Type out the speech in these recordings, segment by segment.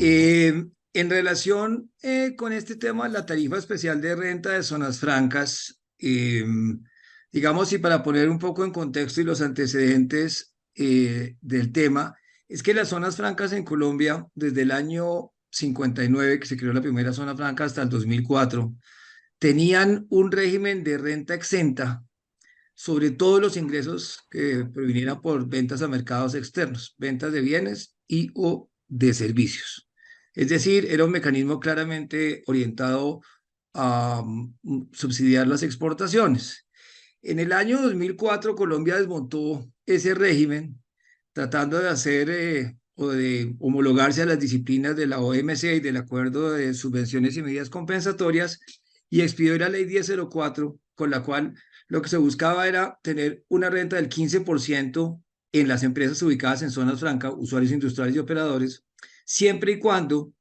En relación con este tema, la tarifa especial de renta de zonas francas, digamos, y para poner un poco en contexto y los antecedentes del tema, es que las zonas francas en Colombia, desde el año 59, que se creó la primera zona franca, hasta el 2004, tenían un régimen de renta exenta sobre todos los ingresos que provinieran por ventas a mercados externos, ventas de bienes y o de servicios. Es decir, era un mecanismo claramente orientado a subsidiar las exportaciones. En el año 2004, Colombia desmontó ese régimen, tratando de hacer o de homologarse a las disciplinas de la OMC y del Acuerdo de Subvenciones y Medidas Compensatorias, y expidió la Ley 1004, con la cual lo que se buscaba era tener una renta del 15% en las empresas ubicadas en zonas francas, usuarios industriales y operadores, siempre y cuando,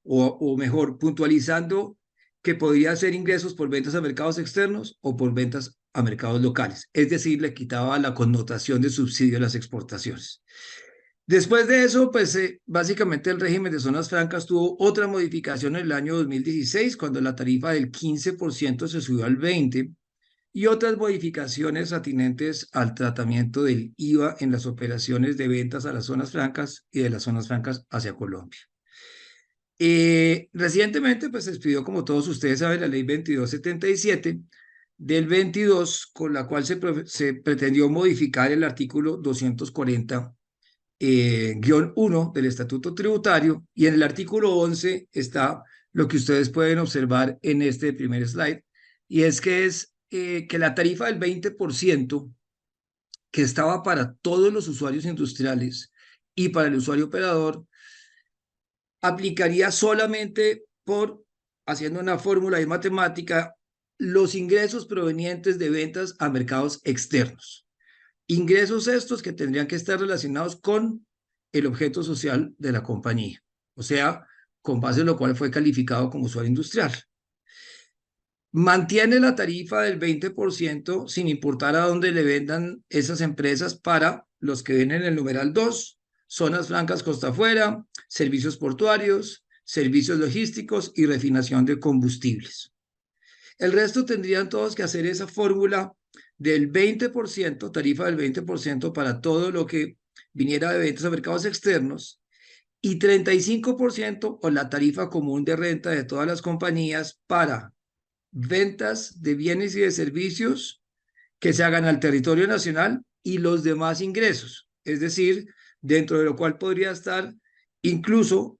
o mejor, puntualizando que podía hacer ingresos por ventas a mercados externos o por ventas a mercados locales. Es decir, le quitaba la connotación de subsidio a las exportaciones. Después de eso, pues básicamente el régimen de zonas francas tuvo otra modificación en el año 2016, cuando la tarifa del 15% se subió al 20%, y otras modificaciones atinentes al tratamiento del IVA en las operaciones de ventas a las zonas francas y de las zonas francas hacia Colombia. Recientemente, pues se expidió, como todos ustedes saben, la ley 2277 del 22, con la cual se pretendió modificar el artículo 240 guión 1 del Estatuto Tributario, y en el artículo 11 está lo que ustedes pueden observar en este primer slide, y es que la tarifa del 20% que estaba para todos los usuarios industriales y para el usuario operador, aplicaría solamente por, haciendo una fórmula de matemática, los ingresos provenientes de ventas a mercados externos. Ingresos estos que tendrían que estar relacionados con el objeto social de la compañía, o sea, con base en lo cual fue calificado como usuario industrial. Mantiene la tarifa del 20% sin importar a dónde le vendan esas empresas para los que ven en el numeral 2, zonas francas costa afuera, servicios portuarios, servicios logísticos y refinación de combustibles. El resto tendrían todos que hacer esa fórmula del 20%, tarifa del 20% para todo lo que viniera de ventas a mercados externos, y 35% o la tarifa común de renta de todas las compañías para ventas de bienes y de servicios que se hagan al territorio nacional y los demás ingresos, es decir, dentro de lo cual podría estar incluso,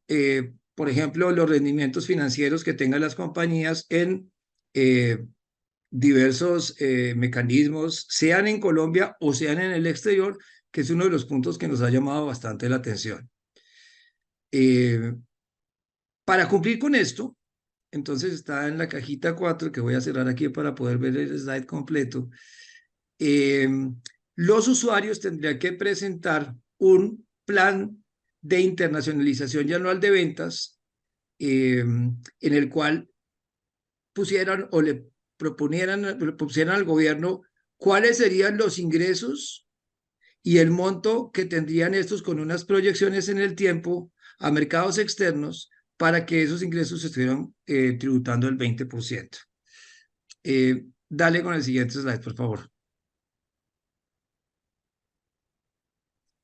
por ejemplo, los rendimientos financieros que tengan las compañías en diversos mecanismos, sean en Colombia o sean en el exterior, que es uno de los puntos que nos ha llamado bastante la atención. Para cumplir con esto, entonces está en la cajita 4, que voy a cerrar aquí para poder ver el slide completo. Los usuarios tendrían que presentar un plan de internacionalización y anual de ventas, en el cual pusieran o le propusieran al gobierno cuáles serían los ingresos y el monto que tendrían estos, con unas proyecciones en el tiempo a mercados externos, para que esos ingresos estuvieran tributando el 20%. Dale con el siguiente slide, por favor.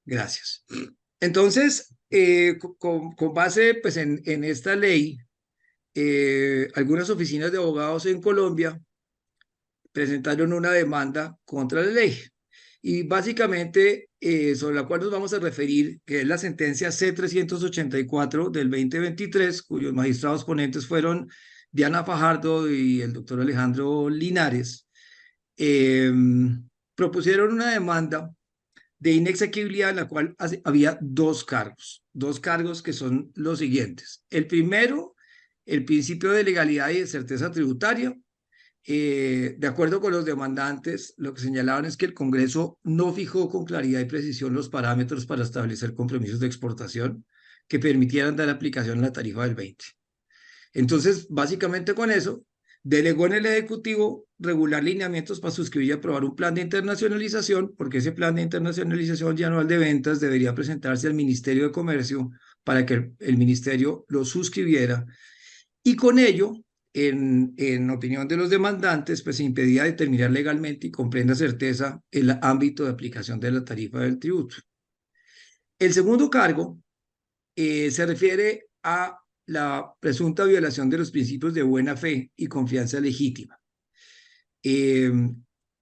Gracias. Entonces, con base pues, en esta ley, algunas oficinas de abogados en Colombia presentaron una demanda contra la ley. Y básicamente, sobre la cual nos vamos a referir, que es la sentencia C-384 del 2023, cuyos magistrados ponentes fueron Diana Fajardo y el doctor Alejandro Linares, propusieron una demanda de inexequibilidad en la cual había dos cargos que son los siguientes. El primero, el principio de legalidad y de certeza tributaria. De acuerdo con los demandantes, lo que señalaban es que el Congreso no fijó con claridad y precisión los parámetros para establecer compromisos de exportación que permitieran dar aplicación a la tarifa del 20%. Entonces, básicamente con eso, delegó en el Ejecutivo regular lineamientos para suscribir y aprobar un plan de internacionalización, porque ese plan de internacionalización y anual de ventas debería presentarse al Ministerio de Comercio para que el ministerio lo suscribiera y con ello, en opinión de los demandantes, pues se impedía determinar legalmente y con plena certeza el ámbito de aplicación de la tarifa del tributo. El segundo cargo se refiere a la presunta violación de los principios de buena fe y confianza legítima. Eh,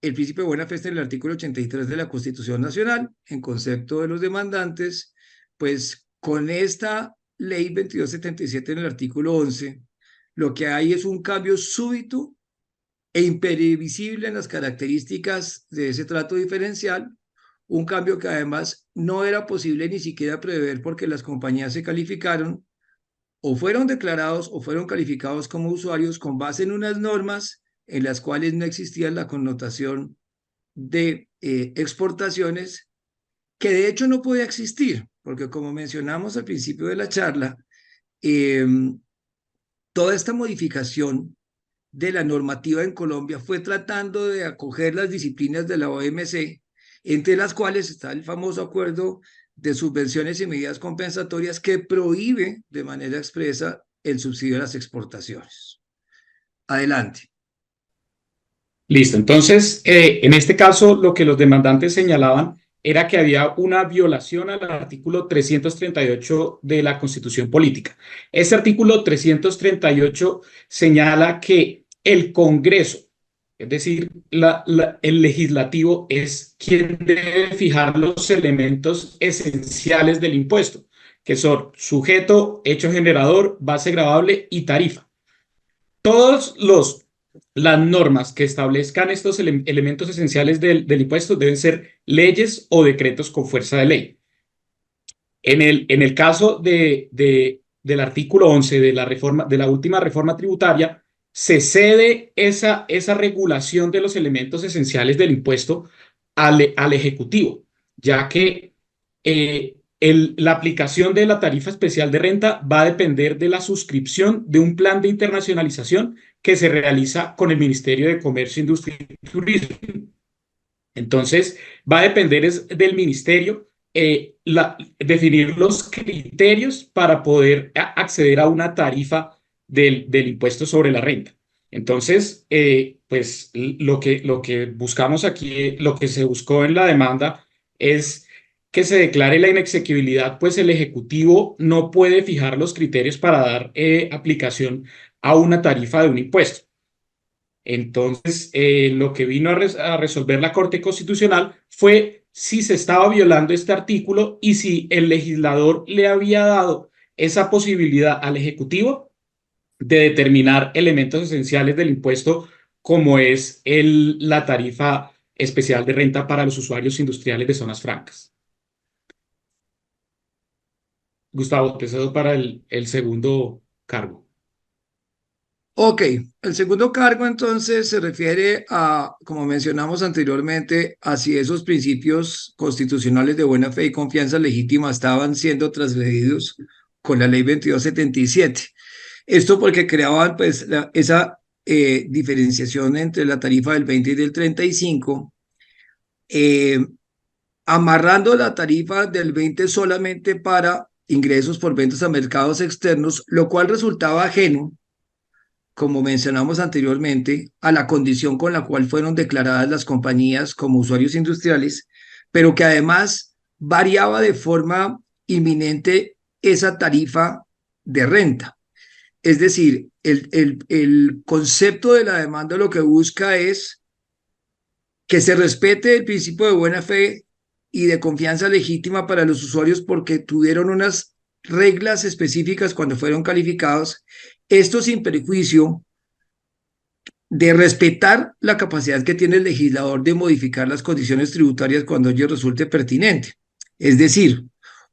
el principio de buena fe está en el artículo 83 de la Constitución Nacional, en concepto de los demandantes, pues con esta ley 2277 en el artículo 11, lo que hay es un cambio súbito e imprevisible en las características de ese trato diferencial, un cambio que además no era posible ni siquiera prever porque las compañías se calificaron o fueron declarados o fueron calificados como usuarios con base en unas normas en las cuales no existía la connotación de exportaciones, que de hecho no podía existir, porque como mencionamos al principio de la charla, eh, toda esta modificación de la normativa en Colombia fue tratando de acoger las disciplinas de la OMC, entre las cuales está el famoso acuerdo de subvenciones y medidas compensatorias que prohíbe de manera expresa el subsidio a las exportaciones. Adelante. Listo. Entonces, en este caso, lo que los demandantes señalaban era que había una violación al artículo 338 de la Constitución Política. Este artículo 338 señala que el Congreso, es decir, el legislativo, es quien debe fijar los elementos esenciales del impuesto, que son sujeto, hecho generador, base gravable y tarifa. Todos las normas que establezcan estos elementos esenciales del impuesto deben ser leyes o decretos con fuerza de ley. En el caso del artículo 11 de la última reforma tributaria, se cede esa regulación de los elementos esenciales del impuesto al Ejecutivo, ya que la aplicación de la tarifa especial de renta va a depender de la suscripción de un plan de internacionalización que se realiza con el Ministerio de Comercio, Industria y Turismo. Entonces, va a depender del ministerio definir los criterios para poder acceder a una tarifa del impuesto sobre la renta. Entonces, pues lo que buscamos aquí, lo que se buscó en la demanda es que se declare la inexequibilidad, pues el Ejecutivo no puede fijar los criterios para dar aplicación a una tarifa de un impuesto. Entonces, lo que vino a resolver la Corte Constitucional fue si se estaba violando este artículo y si el legislador le había dado esa posibilidad al Ejecutivo de determinar elementos esenciales del impuesto, como es la tarifa especial de renta para los usuarios industriales de zonas francas. Gustavo, te cedo para el segundo cargo. Ok, el segundo cargo entonces se refiere a, como mencionamos anteriormente, a si esos principios constitucionales de buena fe y confianza legítima estaban siendo transgredidos con la ley 2277. Esto porque creaban pues esa diferenciación entre la tarifa del 20 y del 35, eh, amarrando la tarifa del 20 solamente para ingresos por ventas a mercados externos, lo cual resultaba ajeno, como mencionamos anteriormente, a la condición con la cual fueron declaradas las compañías como usuarios industriales, pero que además variaba de forma inminente esa tarifa de renta. Es decir, el concepto de la demanda lo que busca es que se respete el principio de buena fe y de confianza legítima para los usuarios porque tuvieron unas reglas específicas cuando fueron calificados, esto sin perjuicio de respetar la capacidad que tiene el legislador de modificar las condiciones tributarias cuando ello resulte pertinente. Es decir,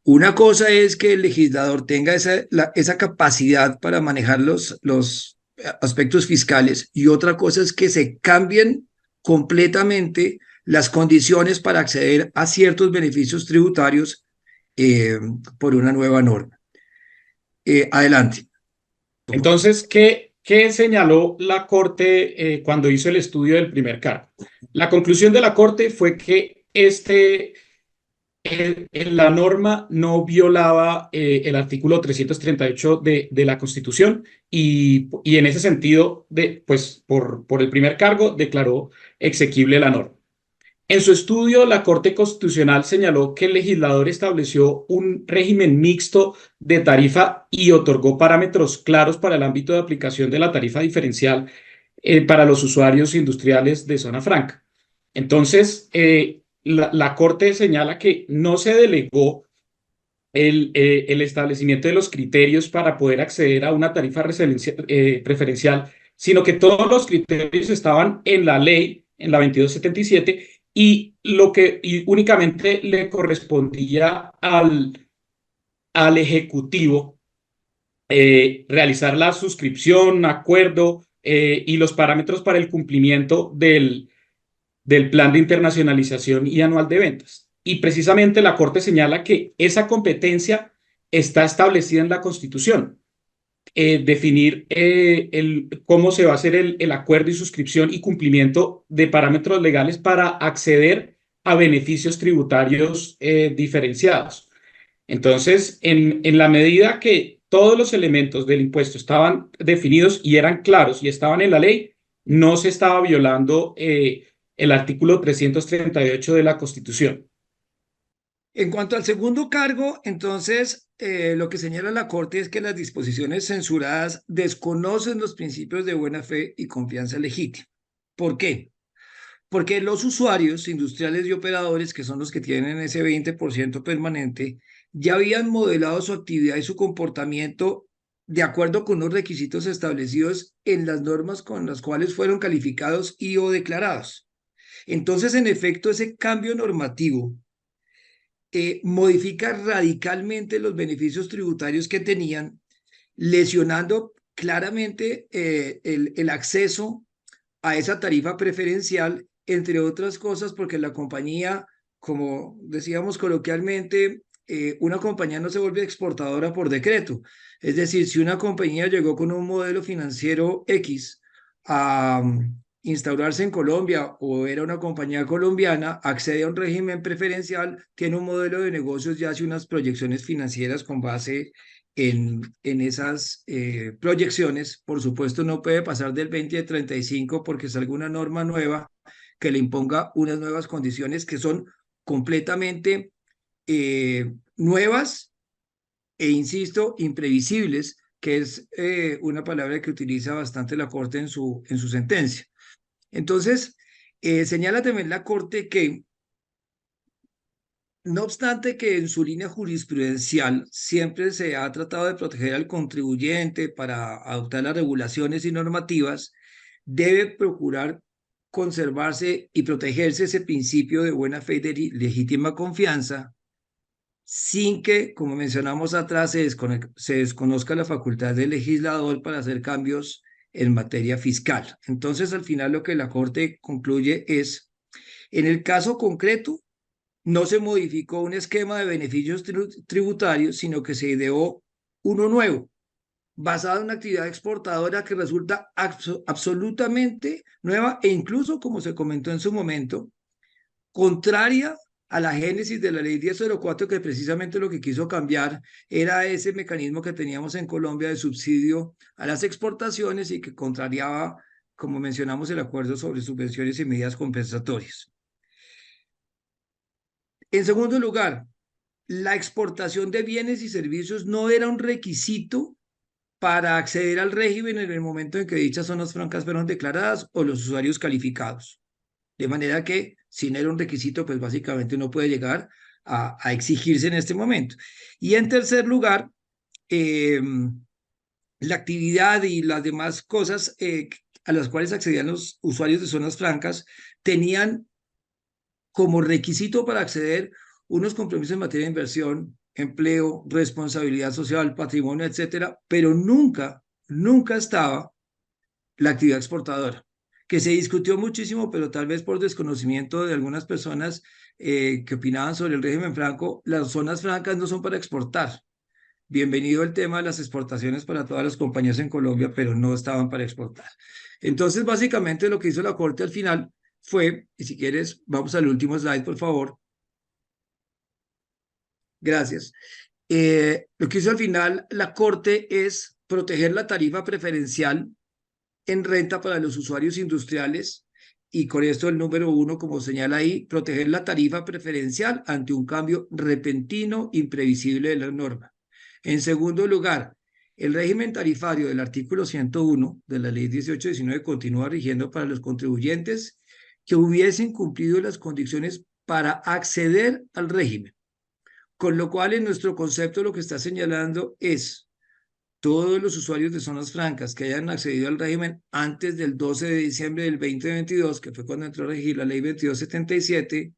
una cosa es que el legislador tenga esa capacidad para manejar los aspectos fiscales y otra cosa es que se cambien completamente las condiciones para acceder a ciertos beneficios tributarios por una nueva norma. Adelante. Entonces, ¿qué señaló la Corte cuando hizo el estudio del primer cargo? La conclusión de la Corte fue que la norma no violaba el artículo 338 de la Constitución y en ese sentido, pues por el primer cargo, declaró exequible la norma. En su estudio, la Corte Constitucional señaló que el legislador estableció un régimen mixto de tarifa y otorgó parámetros claros para el ámbito de aplicación de la tarifa diferencial para los usuarios industriales de zona franca. Entonces, la Corte señala que no se delegó el establecimiento de los criterios para poder acceder a una tarifa preferencial, sino que todos los criterios estaban en la ley, en la 2277, y únicamente le correspondía al Ejecutivo realizar la suscripción, acuerdo y los parámetros para el cumplimiento del plan de internacionalización y anual de ventas. Y precisamente la Corte señala que esa competencia está establecida en la Constitución. Definir cómo se va a hacer el acuerdo y suscripción y cumplimiento de parámetros legales para acceder a beneficios tributarios diferenciados. Entonces, en la medida que todos los elementos del impuesto estaban definidos y eran claros y estaban en la ley, no se estaba violando el artículo 338 de la Constitución. En cuanto al segundo cargo, entonces, lo que señala la Corte es que las disposiciones censuradas desconocen los principios de buena fe y confianza legítima. ¿Por qué? Porque los usuarios industriales y operadores, que son los que tienen ese 20% permanente, ya habían modelado su actividad y su comportamiento de acuerdo con los requisitos establecidos en las normas con las cuales fueron calificados y o declarados. Entonces, en efecto, ese cambio normativo modifica radicalmente los beneficios tributarios que tenían, lesionando claramente el acceso a esa tarifa preferencial, entre otras cosas, porque la compañía, como decíamos coloquialmente, una compañía no se vuelve exportadora por decreto. Es decir, si una compañía llegó con un modelo financiero X a instaurarse en Colombia o era una compañía colombiana, accede a un régimen preferencial, tiene un modelo de negocios y hace unas proyecciones financieras con base en esas proyecciones. Por supuesto, no puede pasar del 20 al 35 porque es alguna norma nueva que le imponga unas nuevas condiciones que son completamente nuevas e, insisto, imprevisibles, que es una palabra que utiliza bastante la Corte en su sentencia. Entonces, señala también la Corte que no obstante que en su línea jurisprudencial siempre se ha tratado de proteger al contribuyente para adoptar las regulaciones y normativas, debe procurar conservarse y protegerse ese principio de buena fe y de legítima confianza, sin que, como mencionamos atrás, se desconozca la facultad del legislador para hacer cambios en materia fiscal. Entonces, al final, lo que la Corte concluye es, en el caso concreto, no se modificó un esquema de beneficios tributarios, sino que se ideó uno nuevo, basado en una actividad exportadora que resulta absolutamente nueva e incluso, como se comentó en su momento, contraria a la génesis de la ley 1004, que precisamente lo que quiso cambiar era ese mecanismo que teníamos en Colombia de subsidio a las exportaciones y que contrariaba, como mencionamos, el acuerdo sobre subvenciones y medidas compensatorias. En segundo lugar, la exportación de bienes y servicios no era un requisito para acceder al régimen en el momento en que dichas zonas francas fueron declaradas o los usuarios calificados. De manera que, si no era un requisito, pues básicamente no puede llegar a exigirse en este momento. Y en tercer lugar, la actividad y las demás cosas a las cuales accedían los usuarios de zonas francas tenían como requisito para acceder unos compromisos en materia de inversión, empleo, responsabilidad social, patrimonio, etcétera, pero nunca estaba la actividad exportadora, que se discutió muchísimo, pero tal vez por desconocimiento de algunas personas que opinaban sobre el régimen franco, las zonas francas no son para exportar. Bienvenido el tema de las exportaciones para todas las compañías en Colombia, pero no estaban para exportar. Entonces, básicamente lo que hizo la Corte al final fue, y si quieres, vamos al último slide, por favor, Gracias. Lo que hizo al final la Corte es proteger la tarifa preferencial en renta para los usuarios industriales y con esto el número uno, como señala ahí, proteger la tarifa preferencial ante un cambio repentino, imprevisible de la norma. En segundo lugar, el régimen tarifario del artículo 101 de la ley 1819 continúa rigiendo para los contribuyentes que hubiesen cumplido las condiciones para acceder al régimen. Con lo cual, en nuestro concepto, lo que está señalando es todos los usuarios de zonas francas que hayan accedido al régimen antes del 12 de diciembre del 2022, que fue cuando entró a regir la ley 2277,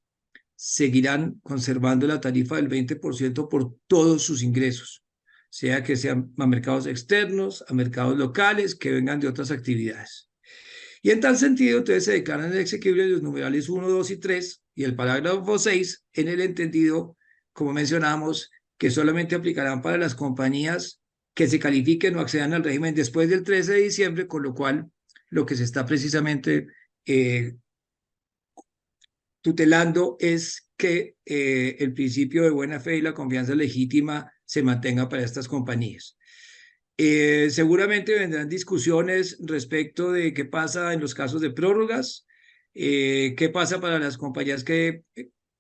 seguirán conservando la tarifa del 20% por todos sus ingresos, sea que sean a mercados externos, a mercados locales, que vengan de otras actividades. Y en tal sentido, entonces se declaran exequibles los numerales 1, 2 y 3 y el parágrafo 6 en el entendido, como mencionamos, que solamente aplicarán para las compañías que se califiquen o accedan al régimen después del 13 de diciembre, con lo cual lo que se está precisamente tutelando es que el principio de buena fe y la confianza legítima se mantenga para estas compañías. Seguramente vendrán discusiones respecto de qué pasa en los casos de prórrogas, qué pasa para las compañías que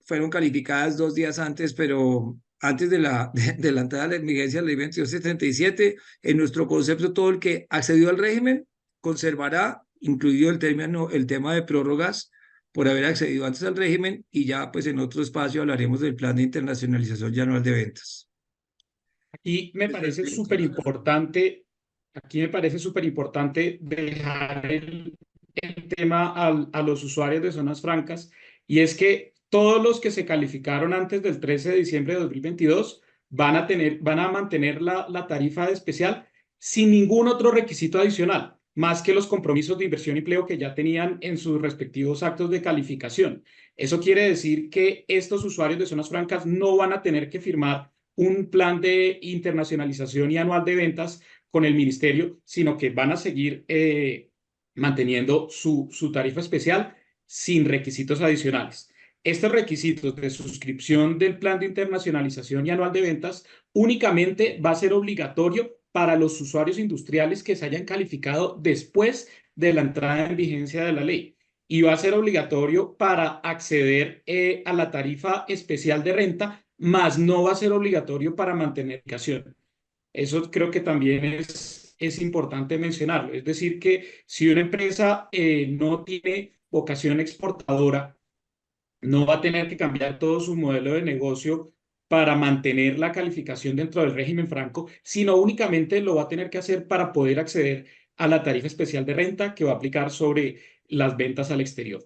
fueron calificadas 2 días antes, pero antes de la entrada de la vigencia de la ley 2277. En nuestro concepto, todo el que accedió al régimen conservará, incluido el tema de prórrogas, por haber accedido antes al régimen, y ya pues en otro espacio hablaremos del plan de internacionalización y anual de ventas. Y me parece súper importante, aquí me parece súper importante dejar el tema a los usuarios de zonas francas, y es que todos los que se calificaron antes del 13 de diciembre de 2022 van a mantener la tarifa especial sin ningún otro requisito adicional, más que los compromisos de inversión y empleo que ya tenían en sus respectivos actos de calificación. Eso quiere decir que estos usuarios de zonas francas no van a tener que firmar un plan de internacionalización y anual de ventas con el ministerio, sino que van a seguir manteniendo su tarifa especial sin requisitos adicionales. Estos requisitos de suscripción del plan de internacionalización y anual de ventas únicamente va a ser obligatorio para los usuarios industriales que se hayan calificado después de la entrada en vigencia de la ley, y va a ser obligatorio para acceder a la tarifa especial de renta, más no va a ser obligatorio para mantener aplicación. Eso creo que también es importante mencionarlo. Es decir, que si una empresa no tiene vocación exportadora, no va a tener que cambiar todo su modelo de negocio para mantener la calificación dentro del régimen franco, sino únicamente lo va a tener que hacer para poder acceder a la tarifa especial de renta que va a aplicar sobre las ventas al exterior.